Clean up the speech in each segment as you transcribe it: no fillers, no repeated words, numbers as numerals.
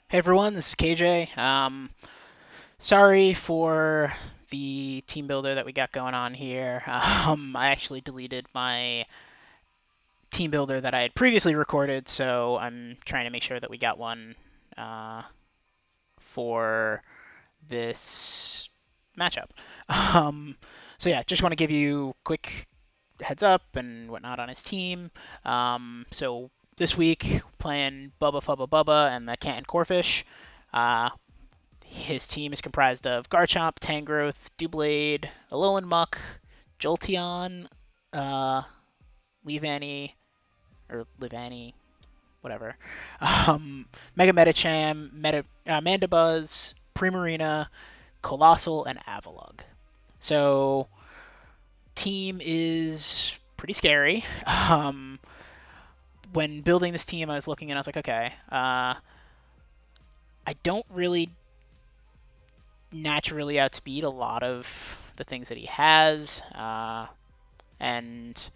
Hey everyone, this is KJ. Sorry for the team builder that we got going on here. I actually deleted my team builder that I had previously recorded, so I'm trying to make sure that we got one uh, for this matchup. Um, so yeah, just want to give you quick heads up and whatnot on his team. So this week playing Bubbafubbabubba and the Canton Corphish. Uh, His team is comprised of Garchomp, Tangrowth, Doublade, Alolan Muck, Jolteon, uh, Leavanny, or Livani, whatever. Mega Medicham, Mandibuzz, Primarina, Colossal, and Avalugg. So, team is pretty scary. When building this team, I was looking and I was like, okay, I don't really naturally outspeed a lot of the things that he has, and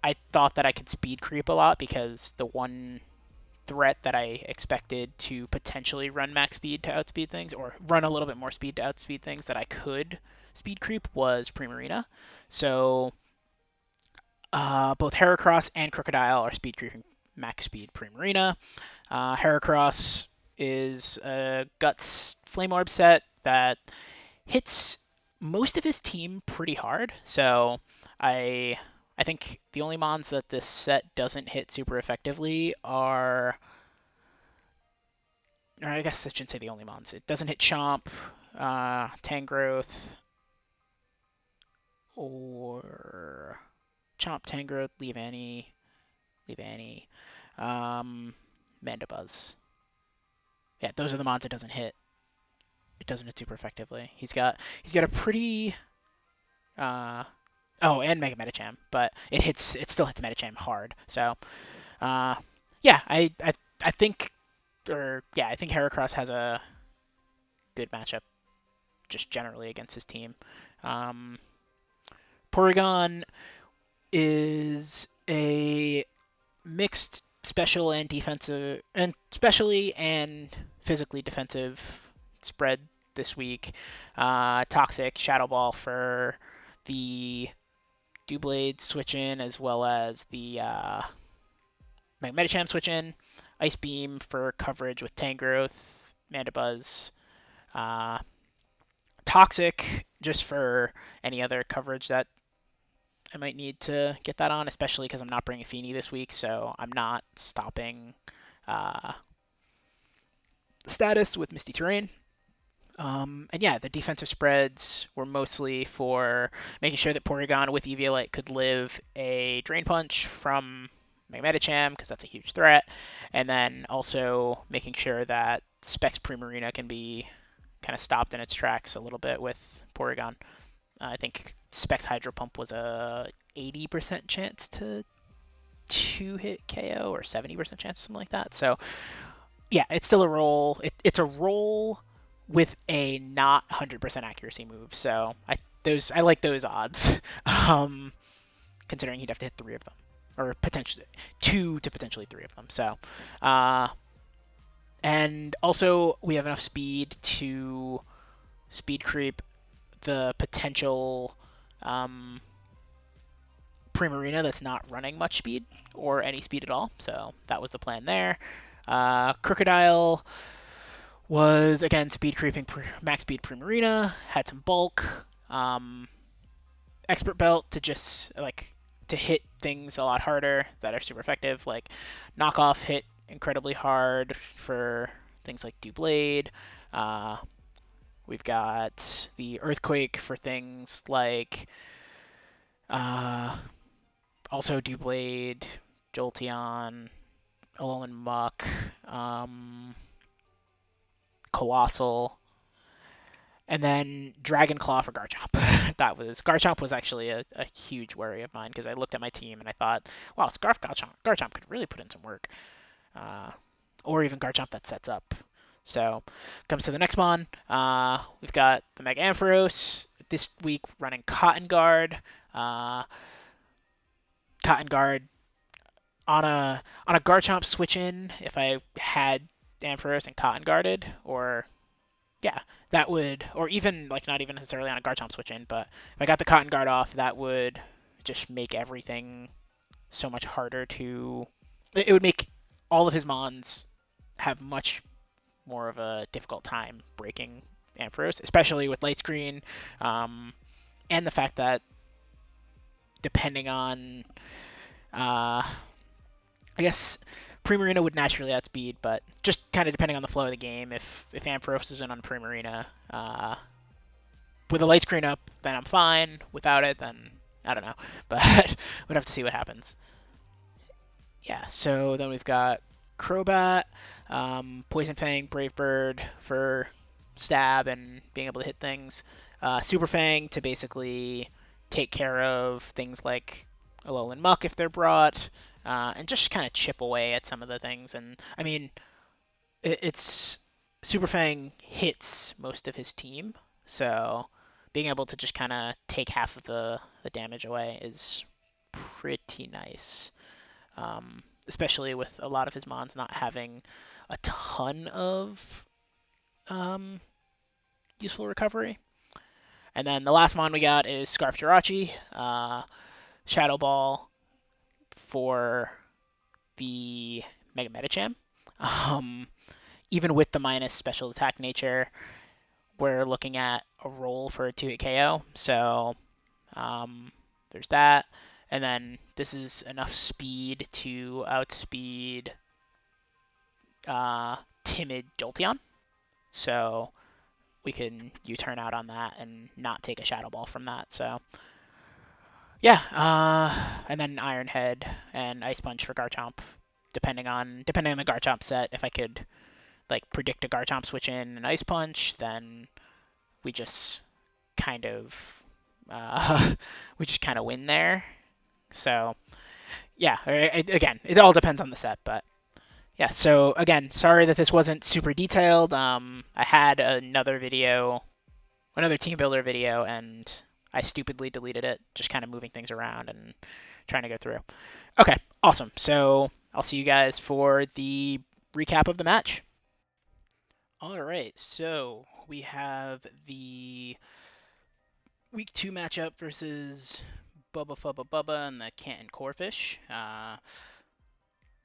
I thought that I could speed creep a lot because the one threat that I expected to potentially run max speed to outspeed things, or run a little bit more speed to outspeed things that I could speed creep, was Primarina. So both Heracross and Crocodile are speed creeping max speed Primarina. Heracross is a Guts Flame Orb set that hits most of his team pretty hard. So I I think the only mons that this set doesn't hit super effectively are, or I guess I shouldn't say the only mons. It doesn't hit Chomp, Tangrowth, or Chomp, Tangrowth, Leavanny, um, Mandibuzz. Yeah, those are the mons it doesn't hit. It doesn't hit super effectively. He's got a pretty uh, oh, and Mega Medicham, but it still hits Medicham hard. So, uh, yeah, I think, or yeah, I think Heracross has a good matchup just generally against his team. Um, Porygon is a mixed special and defensive, and specially and physically defensive spread this week. Toxic Shadow Ball for the Doublade switch in, as well as the Medicham switch in. Ice Beam for coverage with Tangrowth, Mandibuzz. Uh, Toxic just for any other coverage that I might need to get that on, especially because I'm not bringing Feeny this week, so I'm not stopping uh, status with Misty Terrain. And yeah, the defensive spreads were mostly for making sure that Porygon with Eviolite could live a Drain Punch from Medicham, because that's a huge threat, and then also making sure that Specs Primarina can be kind of stopped in its tracks a little bit with Porygon. I think Specs Hydro Pump was a 80% chance to two hit KO, or 70% chance, something like that. So yeah, it's still a roll. It's a roll with a not 100% accuracy move. So I like those odds. Um, Considering he'd have to hit three of them, or potentially two to potentially three of them. So, uh, and also we have enough speed to speed creep the potential um, Primarina that's not running much speed or any speed at all. So that was the plan there. Crocodile was again speed creeping max speed Primarina, had some bulk, expert belt to just like to hit things a lot harder that are super effective. Like knockoff hit incredibly hard for things like Doublade. Uh, we've got the earthquake for things like uh, also Doublade, Jolteon, Alolan Muck, Colossal, and then Dragon Claw for Garchomp. Garchomp was actually a huge worry of mine because I looked at my team and I thought, wow, Scarf Garchomp could really put in some work, uh, or even Garchomp that sets up. So comes to the next mon. We've got the Mega Ampharos this week running Cotton Guard. Uh, Cotton Guard on a Garchomp switch in. If I had Ampharos and Cotton guarded, or yeah, that would, or even like not even necessarily on a Garchomp switch in, but if I got the Cotton guard off, that would just make everything so much harder to. It would make all of his mons have much more of a difficult time breaking Ampharos, especially with Light Screen, um, and the fact that depending on, I guess Primarina would naturally outspeed, but just kind of depending on the flow of the game, if Ampharos is in on Primarina, with a Light Screen up, then I'm fine. Without it, then I don't know, but we'd have to see what happens. Yeah, so then we've got Crobat, Poison Fang, Brave Bird for stab and being able to hit things. Super Fang to basically take care of things like Alolan Muck if they're brought, and just kind of chip away at some of the things. And I mean, it's Super Fang hits most of his team, so being able to just kind of take half of the damage away is pretty nice. Especially with a lot of his mons not having a ton of um, useful recovery. And then the last mon we got is Scarf Jirachi, Shadow Ball for the Mega Medicham. Even with the minus special attack nature, we're looking at a roll for a 2-hit KO. So there's that. And then this is enough speed to outspeed Timid Jolteon. So we can U-turn out on that and not take a Shadow Ball from that. So yeah, and then Iron Head and Ice Punch for Garchomp, depending on the Garchomp set. If I could like predict a Garchomp switch in an Ice Punch, then we just kind of win there. So yeah, again, it all depends on the set, but yeah. So again, sorry that this wasn't super detailed. I had another Team Builder video, and I stupidly deleted it, just kind of moving things around and trying to go through. Okay, awesome. So I'll see you guys for the recap of the match. All right, so we have the Week 2 matchup versus Bubbafubbabubba and the Canton Corphish.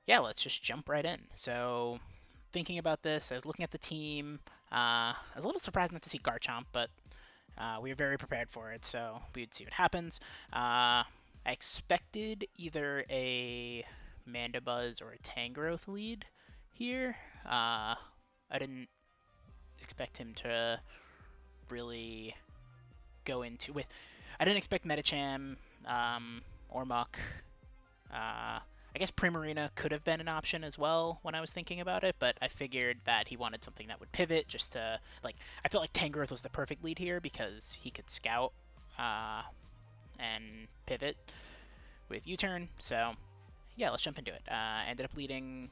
Yeah, let's just jump right in. So, thinking about this, I was looking at the team. I was a little surprised not to see Garchomp, but we were very prepared for it, so we'd see what happens. I expected either a Mandibuzz or a Tangrowth lead here. I didn't expect him to really go into with. I didn't expect Medicham or Muck. I guess Primarina could have been an option as well when I was thinking about it, but I figured that he wanted something that would pivot just to, like, I felt like Tangrowth was the perfect lead here because he could scout and pivot with U-turn. So, yeah, let's jump into it. Ended up leading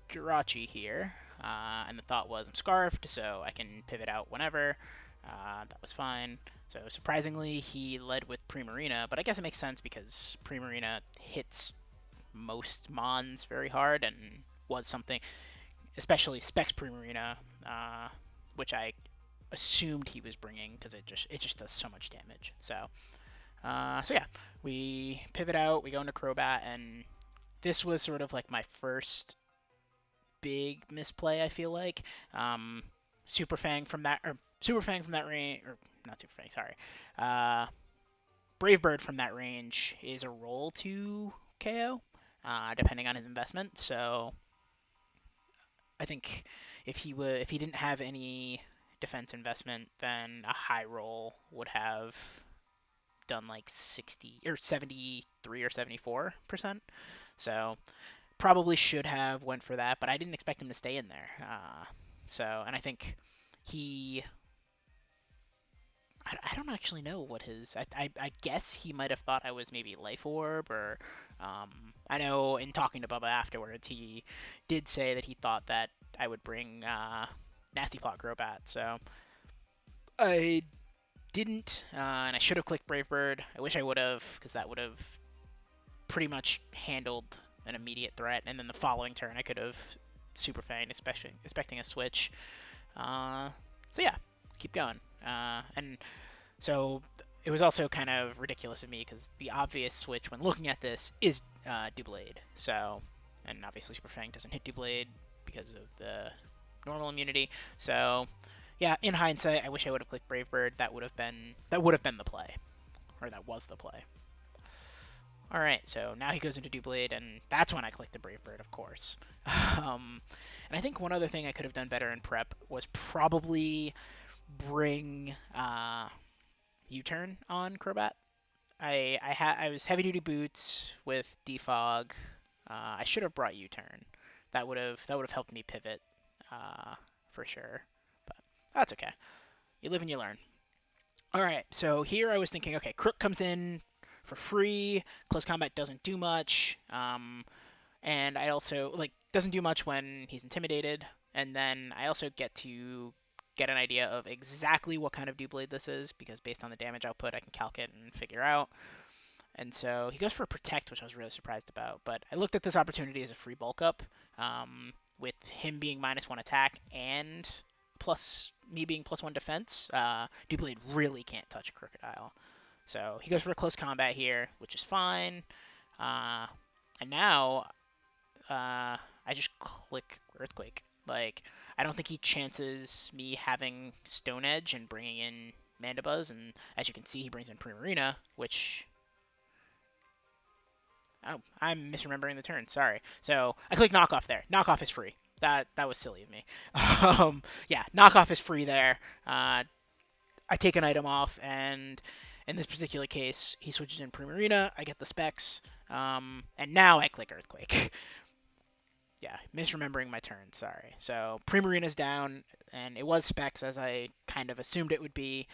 Jirachi here, and the thought was I'm scarfed, so I can pivot out whenever. That was fine. So surprisingly, he led with Primarina, but I guess it makes sense because Primarina hits most mons very hard and was something, especially Specs Primarina, which I assumed he was bringing because it just does so much damage. So yeah, we pivot out, we go into Crobat, and this was sort of like my first big misplay. I feel like Super Fang from that range, or not Super Fang, sorry. Brave Bird from that range is a roll to KO, depending on his investment. So I think if he didn't have any defense investment, then a high roll would have done like 60 or 73 or 74%. So probably should have went for that, but I didn't expect him to stay in there. And I think he. I don't actually know what his. I guess he might have thought I was maybe Life Orb, or I know in talking to Bubba afterwards, he did say that he thought that I would bring Nasty Plot Crobat. So I didn't, and I should have clicked Brave Bird. I wish I would have, because that would have pretty much handled an immediate threat, and then the following turn I could have super faint, expecting a switch. So yeah, keep going. And so it was also kind of ridiculous of me because the obvious switch when looking at this is Doublade. So, and obviously Super Fang doesn't hit Doublade because of the normal immunity. So, yeah, in hindsight, I wish I would have clicked Brave Bird. That would have been the play, or that was the play. All right, so now he goes into Doublade, and that's when I clicked the Brave Bird, of course. And I think one other thing I could have done better in prep was probably bring U-turn on Crobat. I was heavy duty boots with defog. I should have brought U-turn. That would have helped me pivot for sure. But that's okay. You live and you learn. All right, so here I was thinking, okay, Crook comes in for free. Close combat doesn't do much, and I also doesn't do much when he's intimidated. And then I also get to get an idea of exactly what kind of Doublade this is, because based on the damage output, I can calc it and figure out. And so he goes for Protect, which I was really surprised about. But I looked at this opportunity as a free bulk up, with him being -1 attack and plus me being +1 defense. Doublade really can't touch Crocodile. So he goes for a close combat here, which is fine. And now I just click Earthquake. I don't think he chances me having Stone Edge and bringing in Mandibuzz, and as you can see, he brings in Primarina, which... Oh, I'm misremembering the turn. Sorry. So I click Knockoff there. Knockoff is free. That was silly of me. Yeah, Knockoff is free there. I take an item off, and in this particular case, he switches in Primarina. I get the specs, and now I click Earthquake. Yeah, misremembering my turn. Sorry. So Primarina's down, and it was specs as I kind of assumed it would be.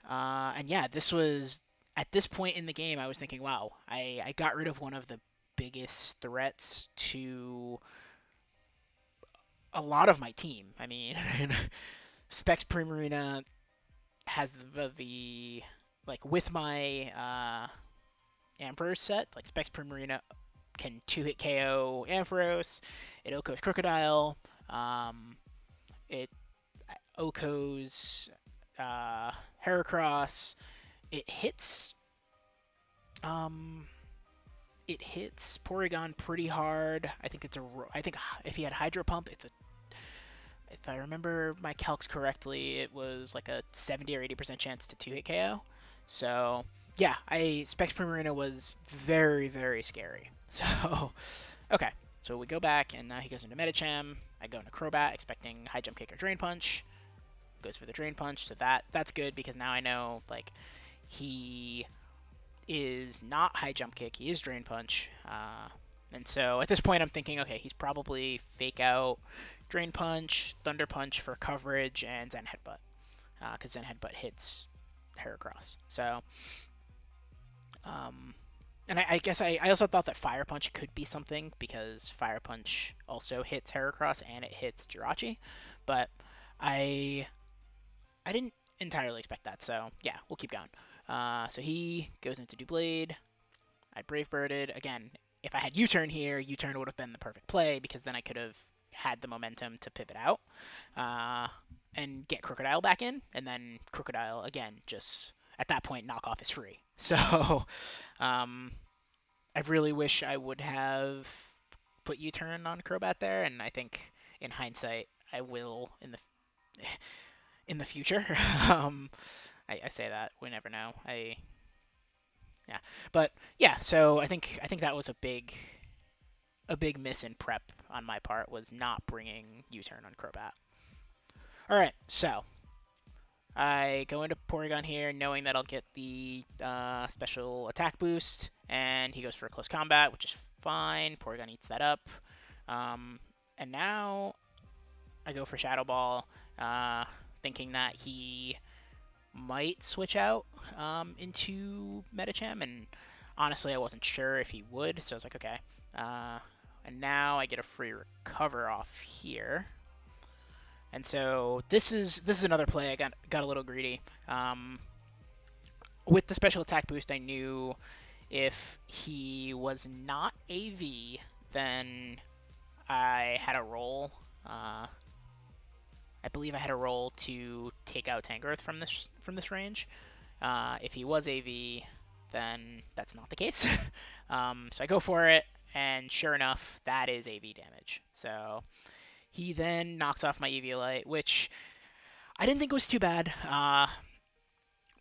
And yeah, this was at this point in the game. I was thinking, wow, I got rid of one of the biggest threats to a lot of my team. I mean, specs Primarina has the with my Ampharos set, Specs Primarina can 2-hit KO Ampharos. It OHKOs Crocodile. It OHKOs Heracross. It hits Porygon pretty hard. I think if he had Hydro Pump, if I remember my calcs correctly, it was like a 70 or 80% chance to 2-hit KO. So yeah, Specs Primarina was very, very scary. So okay, so we go back, and now he goes into Medicham. I go into Crobat, expecting High Jump Kick or Drain Punch. Goes for the Drain Punch, so that's good because now I know he is not High Jump Kick, he is Drain Punch. And so at this point I'm thinking, okay, he's probably Fake Out, Drain Punch, Thunder Punch for coverage, and Zen Headbutt. Because Zen Headbutt hits Heracross. So, and I guess I also thought that Fire Punch could be something, because Fire Punch also hits Heracross and it hits Jirachi. But I didn't entirely expect that, so yeah, we'll keep going. So he goes into Doublade. I Brave Birded. Again, if I had U-turn here, U-turn would have been the perfect play, because then I could have had the momentum to pivot out and get Crocodile back in, and then Crocodile, again, just at that point, Knockoff is free. So I really wish I would have put U-turn on Crobat there, and I think in hindsight I will in the future. I say that, we never know. Yeah, but yeah. So I think that was a big miss in prep on my part, was not bringing U-turn on Crobat. All right, so I go into Porygon here, knowing that I'll get the special attack boost, and he goes for a close combat, which is fine. Porygon eats that up, and now I go for Shadow Ball, thinking that he might switch out into Medicham, and honestly, I wasn't sure if he would, so I was like, okay. And now I get a free recover off here, and so this is another play. I got a little greedy. With the special attack boost, I knew if he was not AV, then I had a roll I believe I had a roll to take out Tangrowth from this range. If he was AV, then that's not the case. So I go for it, and sure enough, that is AV damage. So he then knocks off my Eviolite, which I didn't think was too bad.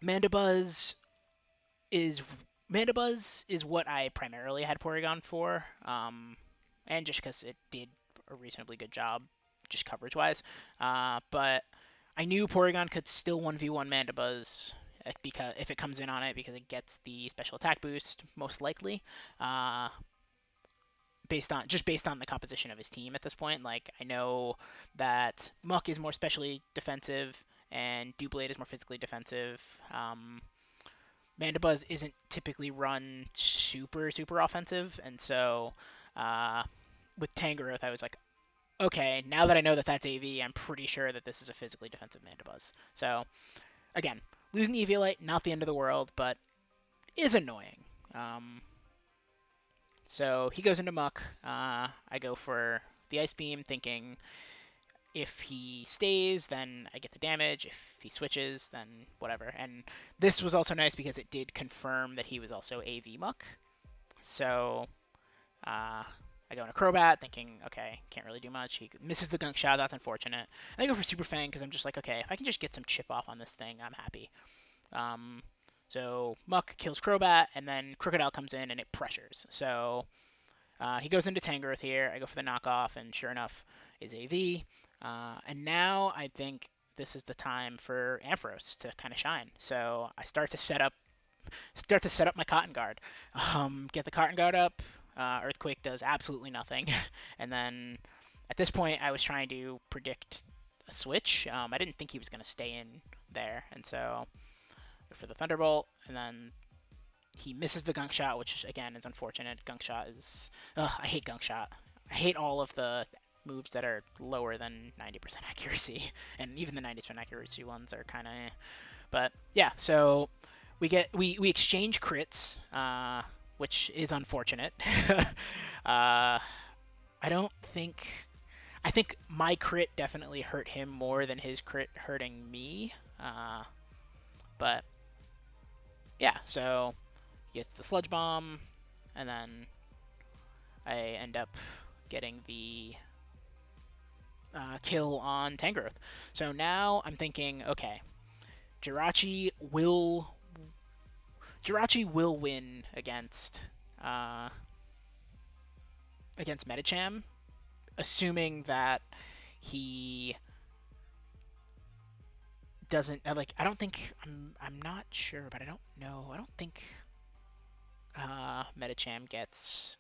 Mandibuzz is Mandibuzz is what I primarily had Porygon for, and just because it did a reasonably good job, just coverage wise. But I knew Porygon could still 1v1 Mandibuzz because if it comes in on it, because it gets the special attack boost most likely. Based on the composition of his team at this point. Like, I know that Muck is more specially defensive and Doublade is more physically defensive. Mandibuzz isn't typically run super super offensive, and so with Tangrowth, I was like, okay, now that I know that that's AV, I'm pretty sure that this is a physically defensive Mandibuzz. So again, losing the Eviolite, not the end of the world, but is annoying. So he goes into Muck. I go for the Ice Beam, thinking if he stays, then I get the damage. If he switches, then whatever. And this was also nice because it did confirm that he was also AV Muck. So I go into Crobat, thinking, okay, can't really do much. He misses the Gunk Shot, that's unfortunate. And I go for Super Fang because I'm just like, okay, if I can just get some chip off on this thing, I'm happy. So Muck kills Crobat, and then Crocodile comes in and it pressures. So he goes into Tangrowth here. I go for the knockoff, and sure enough, is AV. And now I think this is the time for Ampharos to kind of shine. So I start to set up my Cotton Guard. Get the Cotton Guard up. Earthquake does absolutely nothing. And then at this point, I was trying to predict a switch. I didn't think he was going to stay in there, and so for the Thunderbolt, and then he misses the Gunk Shot, which again is unfortunate. Gunk Shot is, I hate Gunk Shot. I hate all of the moves that are lower than 90% accuracy, and even the 90% accuracy ones are kind of. But yeah, so we exchange crits, which is unfortunate. I don't think. I think my crit definitely hurt him more than his crit hurting me. But yeah, so he gets the Sludge Bomb, and then I end up getting the kill on Tangrowth. So now I'm thinking, okay, Jirachi will win against Medicham, assuming that he doesn't like. I don't think I'm not sure, but I don't know. I don't think Medicham gets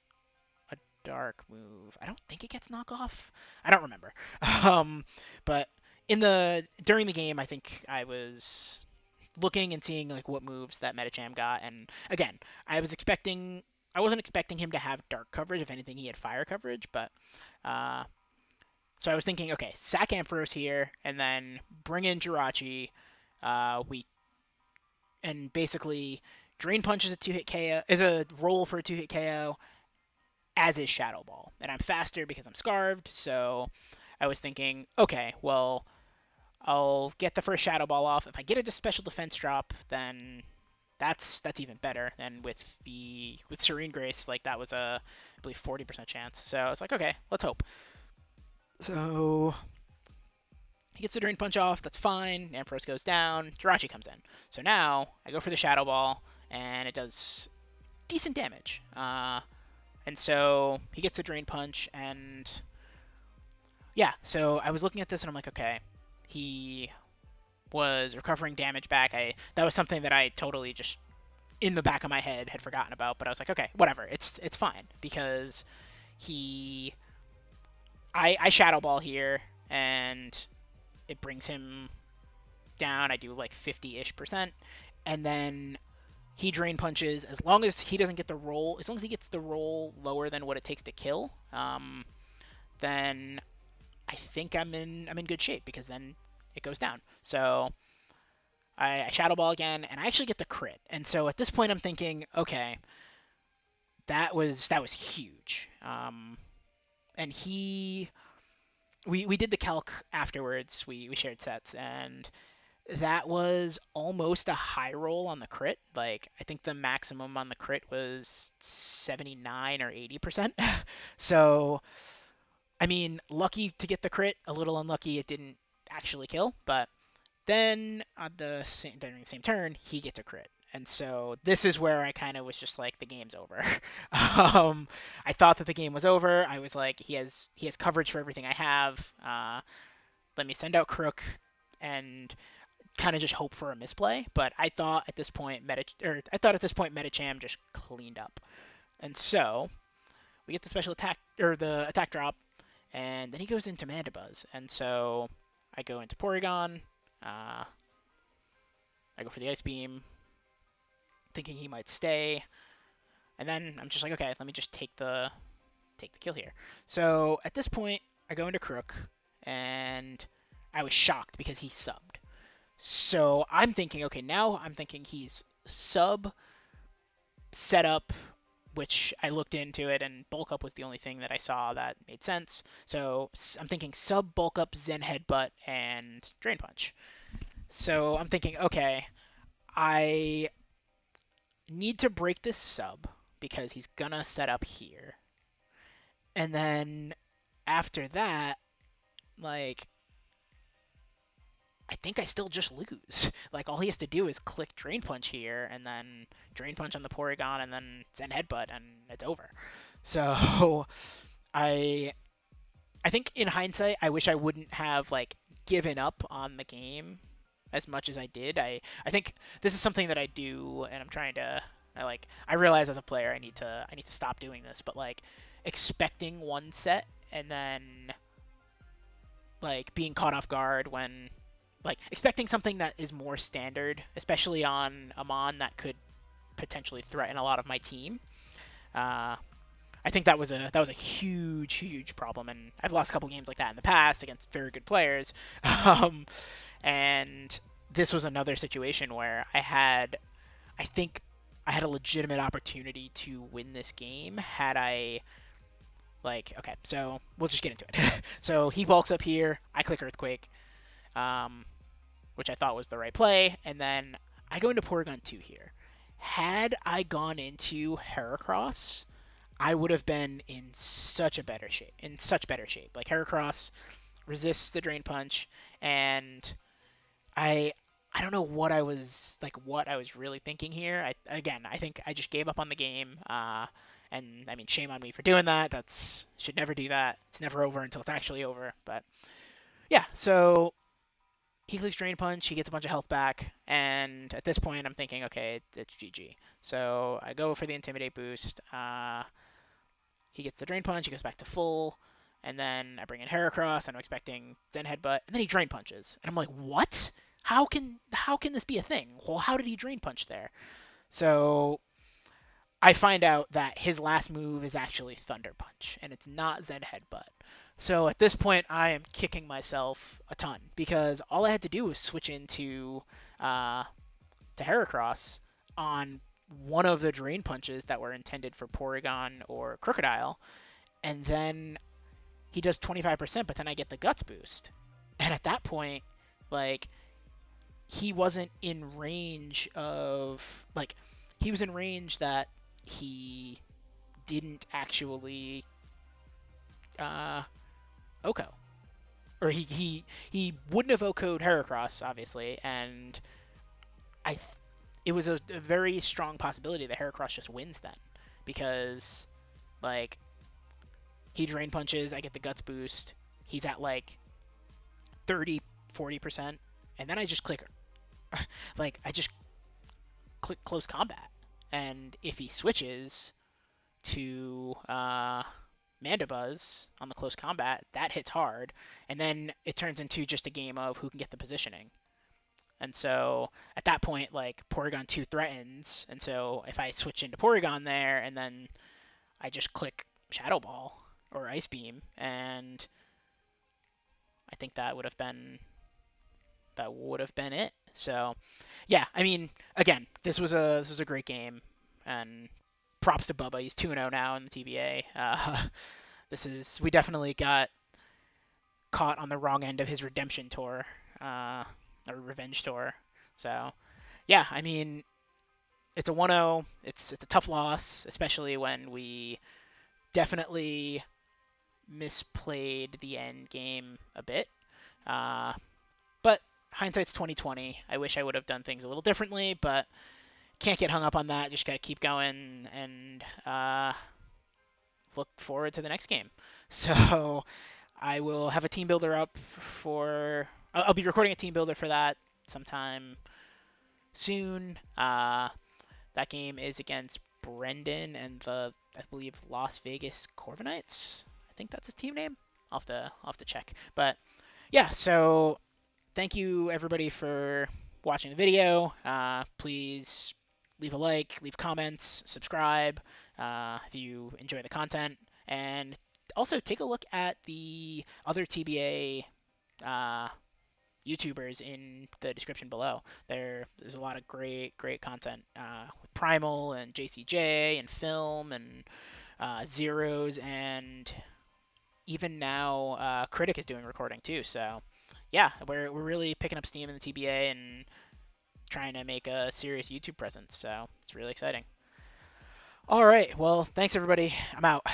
a dark move. I don't think it gets knockoff. I don't remember. But during the game, I think I was looking and seeing like what moves that Medicham got, and again, I wasn't expecting him to have dark coverage. If anything, he had fire coverage, but so I was thinking, okay, sack Ampharos here, and then bring in Jirachi. And basically Drain Punch is a 2-hit KO, is a roll for a 2-hit KO, as is Shadow Ball, and I'm faster because I'm Scarved. So I was thinking, okay, well, I'll get the first Shadow Ball off. If I get a special defense drop, then that's even better. And with Serene Grace, like that was I believe 40% chance. So I was like, okay, let's hope. So he gets the Drain Punch off. That's fine. Ampharos goes down. Jirachi comes in. So now I go for the Shadow Ball, and it does decent damage. And so he gets the Drain Punch, and yeah. So I was looking at this, and I'm like, okay, he was recovering damage back. That was something that I totally just in the back of my head had forgotten about. But I was like, okay, whatever. It's fine because I Shadow Ball here, and it brings him down. I do like 50-ish%, and then he Drain Punches. As long as he doesn't get the roll, as long as he gets the roll lower than what it takes to kill, then I think I'm in good shape because then it goes down. So I Shadow Ball again, and I actually get the crit. And so at this point, I'm thinking, okay, that was huge. And we did the calc afterwards. We shared sets, and that was almost a high roll on the crit. Like I think the maximum on the crit was 79 or 80%. So I mean, lucky to get the crit, a little unlucky it didn't actually kill, but then during the same turn, he gets a crit. And so this is where I kind of was just like, the game's over. I thought that the game was over. I was like, he has coverage for everything I have. Let me send out Crook and kind of just hope for a misplay. But I thought at this point Medicham just cleaned up. And so we get the special attack or the attack drop, and then he goes into Mandibuzz. And so I go into Porygon. Uh, I go for the Ice Beam, thinking he might stay, and then I'm just like, okay, let me just take the kill here. So at this point, I go into Crook, and I was shocked because he subbed. So I'm thinking, okay, now I'm thinking he's sub setup, which I looked into it, and bulk up was the only thing that I saw that made sense. So I'm thinking sub, bulk up, Zen Headbutt, and Drain Punch. So I'm thinking, okay, I need to break this sub because he's gonna set up here. And then after that, like, I think I still just lose. Like, all he has to do is click Drain Punch here, and then Drain Punch on the Porygon, and then Zen Headbutt, and it's over. So, I I think in hindsight, I wish I wouldn't have, like, given up on the game as much as I did. I think this is something that I do, and I'm trying to. I realize as a player I need to stop doing this, but like expecting one set and then like being caught off guard when like expecting something that is more standard, especially on a mon that could potentially threaten a lot of my team. Uh, I think that was a huge problem, and I've lost a couple games like that in the past against very good players. um, and this was another situation where I think I had a legitimate opportunity to win this game had I like okay, so we'll just get into it. So he bulks up here, I click Earthquake, um, which I thought was the right play, and then I go into Porygon 2 here. Had I gone into Heracross, I would have been in such a better shape. In such better shape. Like Heracross resists the Drain Punch, and I I don't know what I was really thinking here. I think I just gave up on the game. And I mean, shame on me for doing that. That's should never do that. It's never over until it's actually over. But yeah, so he clicks Drain Punch. He gets a bunch of health back, and at this point, I'm thinking, okay, it's GG. So I go for the Intimidate boost. He gets the Drain Punch. He goes back to full, and then I bring in Heracross, and I'm expecting Zen Headbutt, and then he Drain Punches, and I'm like, what? How can this be a thing? Well, how did he Drain Punch there? So I find out that his last move is actually Thunder Punch, and it's not Zen Headbutt. So at this point, I am kicking myself a ton because all I had to do was switch into to Heracross on one of the Drain Punches that were intended for Porygon or Crocodile, and then he does 25%, but then I get the Guts boost. And at that point, like, he wasn't in range of, like, he was in range that he didn't actually Oko. Or he wouldn't have Oko'd Heracross, obviously, and I it was a very strong possibility that Heracross just wins then. Because, like, he Drain Punches, I get the Guts boost, he's at, like, 30, 40%, and then I just click, like, I just click Close Combat. And if he switches to Mandibuzz on the Close Combat, that hits hard, and then it turns into just a game of who can get the positioning. And so at that point, like, Porygon 2 threatens, and so if I switch into Porygon there, and then I just click Shadow Ball or Ice Beam, and I think that would have been it. So yeah, I mean, again, this was a great game, and props to Bubba. He's 2-0 now in the TBA. We definitely got caught on the wrong end of his redemption tour, or revenge tour. So yeah, I mean, it's a 1-0. It's a tough loss, especially when we definitely misplayed the end game a bit. Uh, but hindsight's 2020. I wish I would have done things a little differently, but can't get hung up on that. Just gotta keep going and look forward to the next game. So I will have a team builder up for. I'll be recording a team builder for that sometime soon. That game is against Brendan and the, I believe, Las Vegas Corviknights. I think that's his team name. I'll have to check. But yeah, so thank you everybody for watching the video. Please leave a like, leave comments, subscribe if you enjoy the content, and also take a look at the other TBA YouTubers in the description below. There's a lot of great content with Primal and JCJ and Film and Zeros, and even now Critic is doing recording too. So yeah, we're really picking up steam in the TBA and trying to make a serious YouTube presence. So it's really exciting. All right, well, thanks everybody. I'm out.